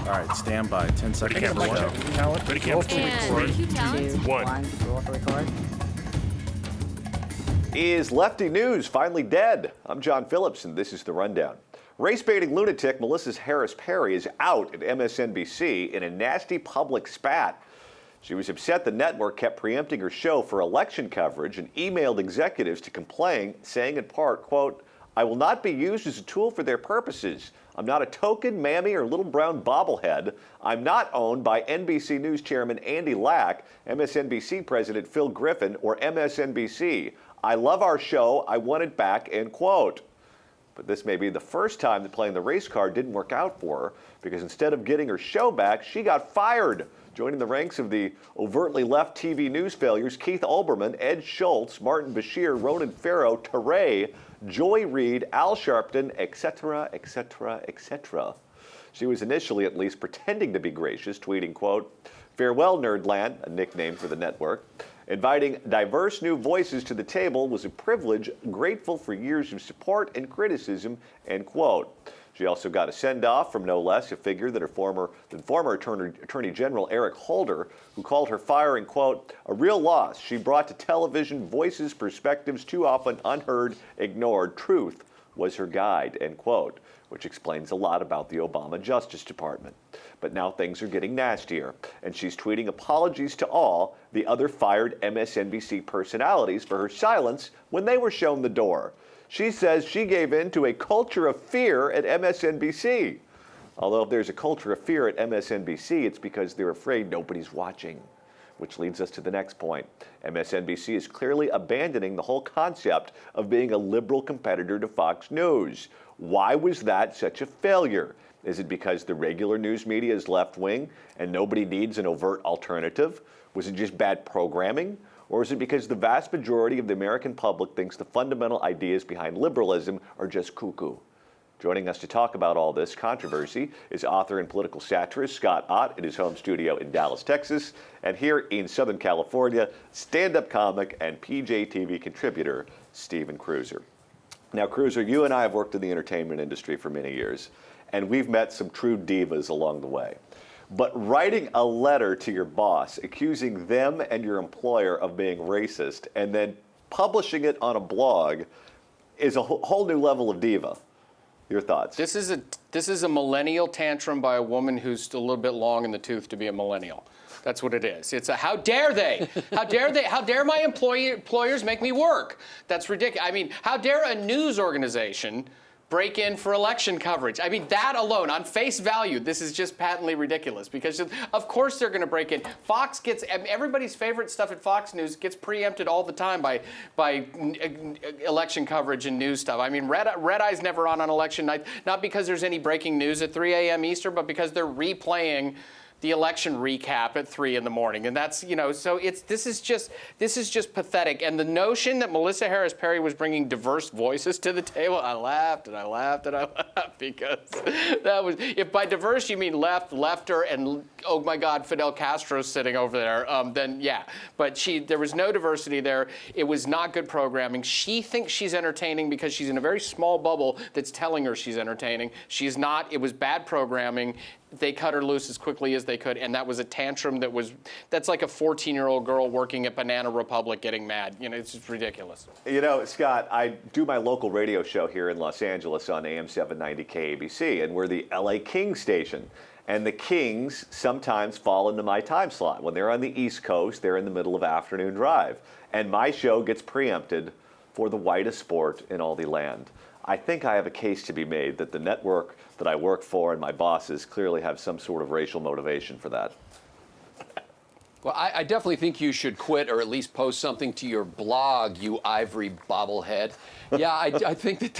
All right, stand by. 10 seconds. Camera one. Talent. Ready, camera two. Cue talent. One. Roll for record. Is lefty news finally dead? I'm John Phillips, and this is The Rundown. Race-baiting lunatic Melissa Harris Perry is out at MSNBC in a nasty public spat. She was upset the network kept preempting her show for election coverage and emailed executives to complain, saying in part, quote, "I will not be used as a tool for their purposes. I'm not a token, mammy, or little brown bobblehead. I'm not owned by NBC News Chairman Andy Lack, MSNBC President Phil Griffin, or MSNBC. I love our show. I want it back," end quote. But this may be the first time that playing the race card didn't work out for her, because instead of getting her show back, she got fired. Joining the ranks of the overtly left TV news failures, Keith Olbermann, Ed Schultz, Martin Bashir, Ronan Farrow, Teray, Joy Reid, Al Sharpton, etc., etc., etc. She was initially at least pretending to be gracious, tweeting, quote, "Farewell, Nerdland," a nickname for the network. "Inviting diverse new voices to the table was a privilege, grateful for years of support and criticism," end quote. She also got a send-off from no less a figure than former Attorney General Eric Holder, who called her firing, quote, "a real loss. She brought to television voices, perspectives too often unheard, ignored. Truth was her guide," end quote, which explains a lot about the Obama Justice Department. But now things are getting nastier, and she's tweeting apologies to all the other fired MSNBC personalities for her silence when they were shown the door. She says she gave in to a culture of fear at MSNBC. Although if there's a culture of fear at MSNBC, it's because they're afraid nobody's watching. Which leads us to the next point. MSNBC is clearly abandoning the whole concept of being a liberal competitor to Fox News. Why was that such a failure? Is it because the regular news media is left-wing and nobody needs an overt alternative? Was it just bad programming? Or is it because the vast majority of the American public thinks the fundamental ideas behind liberalism are just cuckoo? Joining us to talk about all this controversy is author and political satirist Scott Ott in his home studio in Dallas, Texas, and here in Southern California, stand-up comic and PJTV contributor Stephen Cruiser. Now, Cruiser, you and I have worked in the entertainment industry for many years, and we've met some true divas along the way. But writing a letter to your boss accusing them and your employer of being racist and then publishing it on a blog is a whole new level of diva. Your thoughts? This is a millennial tantrum by a woman who's a little bit long in the tooth to be a millennial. That's what it is. It's a how dare they? How dare they? How dare my employers make me work? That's ridiculous. I mean, how dare a news organization break in for election coverage? I mean, that alone, on face value, this is just patently ridiculous, because of course they're going to break in. Fox gets, everybody's favorite stuff at Fox News gets preempted all the time by election coverage and news stuff. I mean, Red Eye's never on election night, not because there's any breaking news at 3 a.m. Eastern, but because they're replaying the election recap at 3 in the morning. And that's, so this is just pathetic. And the notion that Melissa Harris Perry was bringing diverse voices to the table, I laughed and I laughed and I laughed, because that was, if by diverse you mean lefter, and oh my God, Fidel Castro's sitting over there, then yeah. But there was no diversity there. It was not good programming. She thinks she's entertaining because she's in a very small bubble that's telling her she's entertaining. She's not. It was bad programming. They cut her loose as quickly as they could, and that was a tantrum that's like a 14-year-old girl working at Banana Republic getting mad. It's just ridiculous. Scott, I do my local radio show here in Los Angeles on AM 790 KABC, and we're the LA Kings station. And the Kings sometimes fall into my time slot. When they're on the East Coast, they're in the middle of afternoon drive. And my show gets preempted for the whitest sport in all the land. I think I have a case to be made that the network that I work for and my bosses clearly have some sort of racial motivation for that. Well, I definitely think you should quit, or at least post something to your blog, you ivory bobblehead. Yeah, I think that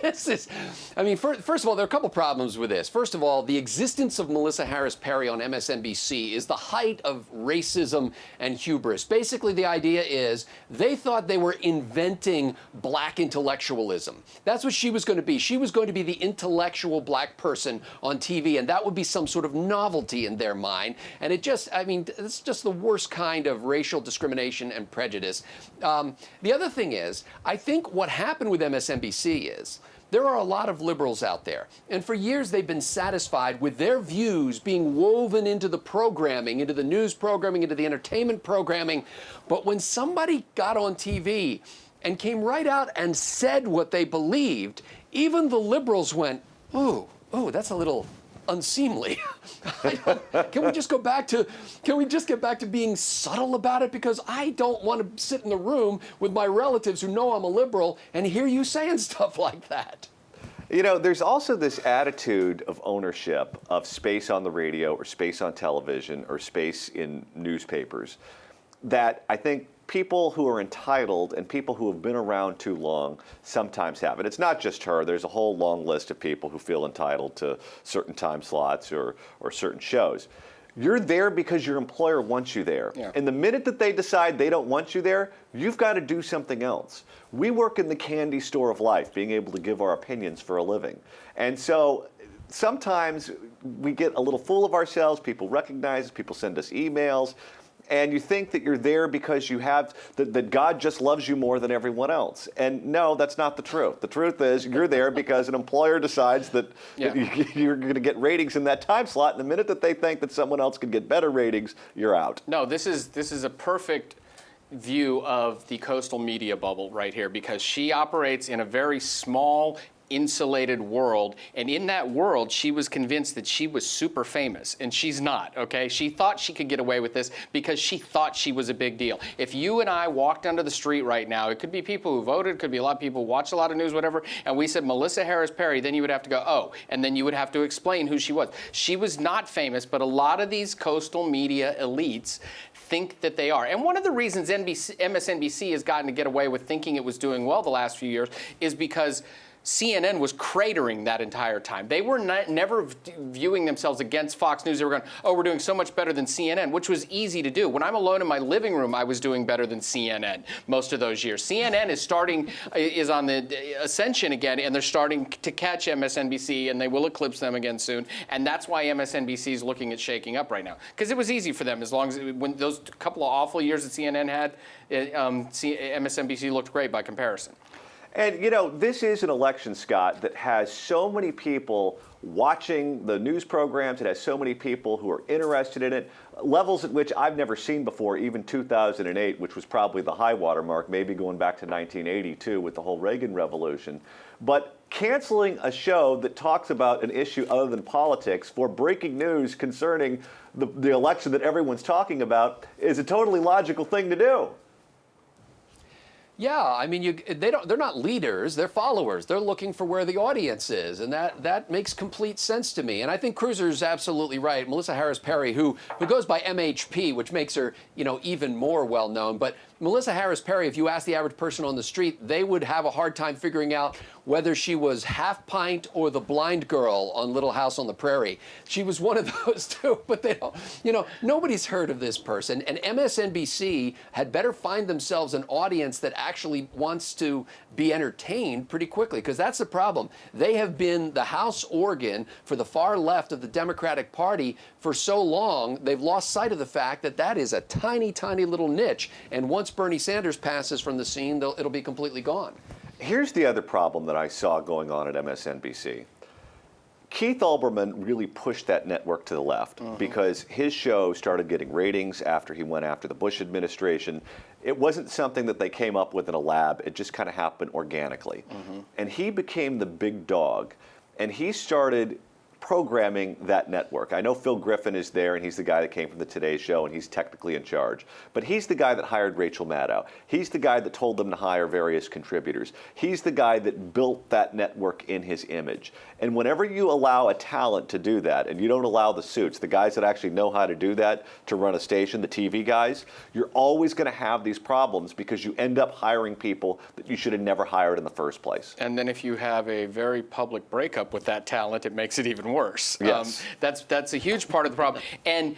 this is, I mean, first of all, there are a couple problems with this. First of all, the existence of Melissa Harris Perry on MSNBC is the height of racism and hubris. Basically, the idea is they thought they were inventing black intellectualism. That's what she was going to be. She was going to be the intellectual black person on TV, and that would be some sort of novelty in their mind. And it's just the worst kind of racial discrimination and prejudice. The other thing is, I think what happened with MSNBC is there are a lot of liberals out there. And for years, they've been satisfied with their views being woven into the programming, into the news programming, into the entertainment programming. But when somebody got on TV and came right out and said what they believed, even the liberals went, ooh, that's a little unseemly. Can we just get back to being subtle about it? Because I don't want to sit in the room with my relatives who know I'm a liberal and hear you saying stuff like that. You know, there's also this attitude of ownership of space on the radio or space on television or space in newspapers that I think people who are entitled and people who have been around too long sometimes have. And it's not just her. There's a whole long list of people who feel entitled to certain time slots or certain shows. You're there because your employer wants you there. Yeah. And the minute that they decide they don't want you there, you've got to do something else. We work in the candy store of life, being able to give our opinions for a living. And so sometimes we get a little full of ourselves. People recognize us. People send us emails. And you think that you're there because you have, that God just loves you more than everyone else. And no, that's not the truth. The truth is you're there because an employer decides that you're going to get ratings in that time slot. And the minute that they think that someone else can get better ratings, you're out. No, this is a perfect view of the coastal media bubble right here, because she operates in a very small, insulated world, and in that world she was convinced that she was super famous, and she's not. Okay, she thought she could get away with this because she thought she was a big deal. If you and I walked onto the street right now, it could be people who voted, it could be a lot of people who watch a lot of news, whatever, and we said Melissa Harris Perry, then you would have to go, oh, and then you would have to explain who she was. She was not famous, but a lot of these coastal media elites think that they are. And one of the reasons MSNBC has gotten to get away with thinking it was doing well the last few years is because CNN was cratering that entire time. They were never viewing themselves against Fox News. They were going, oh, we're doing so much better than CNN, which was easy to do. When I'm alone in my living room, I was doing better than CNN most of those years. CNN is on the ascension again, and they're starting to catch MSNBC, and they will eclipse them again soon. And that's why MSNBC is looking at shaking up right now, because it was easy for them as long as when those couple of awful years that CNN had, MSNBC looked great by comparison. And, you know, this is an election, Scott, that has so many people watching the news programs. It has so many people who are interested in it, levels at which I've never seen before, even 2008, which was probably the high water mark, maybe going back to 1982 with the whole Reagan Revolution. But canceling a show that talks about an issue other than politics for breaking news concerning the election that everyone's talking about is a totally logical thing to do. Yeah, I mean, they're not leaders, they're followers. They're looking for where the audience is, and that makes complete sense to me. And I think Cruiser's absolutely right. Melissa Harris Perry, who goes by MHP, which makes her, you know, even more well known. But Melissa Harris Perry, if you ask the average person on the street, they would have a hard time figuring out whether she was Half Pint or the blind girl on Little House on the Prairie. She was one of those two, but they don't, you know, nobody's heard of this person. And MSNBC had better find themselves an audience that actually wants to be entertained pretty quickly, because that's the problem. They have been the House organ for the far left of the Democratic Party for so long, they've lost sight of the fact that that is a tiny, tiny little niche. And once Bernie Sanders passes from the scene, it'll be completely gone. Here's the other problem that I saw going on at MSNBC. Keith Olbermann really pushed that network to the left because his show started getting ratings after he went after the Bush administration. It wasn't something that they came up with in a lab. It just kind of happened organically. And he became the big dog, and he started programming that network. I know Phil Griffin is there, and he's the guy that came from the Today Show, and he's technically in charge. But he's the guy that hired Rachel Maddow. He's the guy that told them to hire various contributors. He's the guy that built that network in his image. And whenever you allow a talent to do that, and you don't allow the suits, the guys that actually know how to do that, to run a station, the TV guys, you're always going to have these problems because you end up hiring people that you should have never hired in the first place. And then if you have a very public breakup with that talent, it makes it even worse. Yes. That's a huge part of the problem. And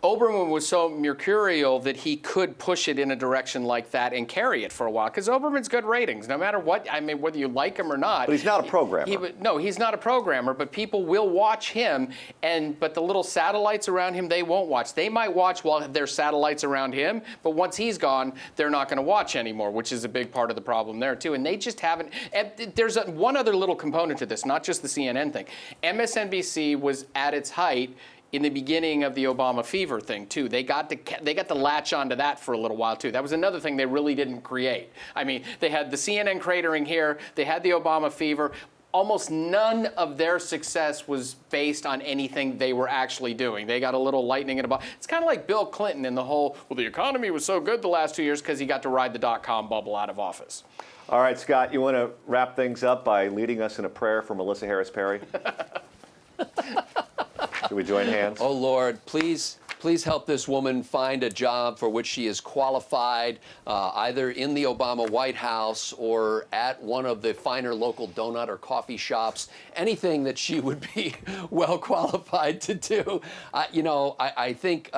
Oberman was so mercurial that he could push it in a direction like that and carry it for a while. Because Oberman's good ratings, no matter what. I mean, whether you like him or not. But he's not a programmer. No, he's not a programmer. But people will watch him. But the little satellites around him, they won't watch. They might watch while there's satellites around him. But once he's gone, they're not going to watch anymore, which is a big part of the problem there too. And they just haven't. And there's one other little component to this, not just the CNN thing. MSNBC was at its height in the beginning of the Obama fever thing, too. They got to latch onto that for a little while, too. That was another thing they really didn't create. I mean, they had the CNN cratering here. They had the Obama fever. Almost none of their success was based on anything they were actually doing. They got a little lightning in a bottle. It's kind of like Bill Clinton in the whole, well, the economy was so good the last 2 years because he got to ride the dot-com bubble out of office. All right, Scott, you want to wrap things up by leading us in a prayer for Melissa Harris Perry? Should we join hands? Oh, Lord, please help this woman find a job for which she is qualified, either in the Obama White House or at one of the finer local donut or coffee shops, anything that she would be well qualified to do. I think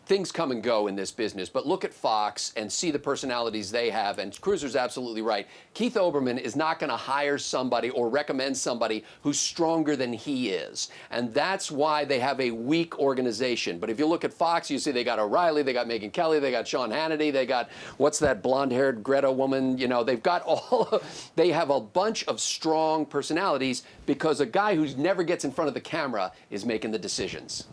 things come and go in this business, but look at Fox and see the personalities they have, and Cruiser's absolutely right. Keith Olbermann is not going to hire somebody or recommend somebody who's stronger than he is, and that's why they have a weak organization. But if you look at Fox, you see they got O'Reilly, they got Megyn Kelly, they got Sean Hannity, they got, what's that blonde-haired Greta woman? They've got they have a bunch of strong personalities because a guy who never gets in front of the camera is making the decisions.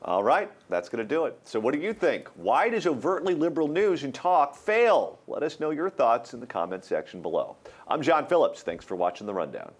All right, that's going to do it. So what do you think? Why does overtly liberal news and talk fail? Let us know your thoughts in the comment section below. I'm John Phillips. Thanks for watching The Rundown.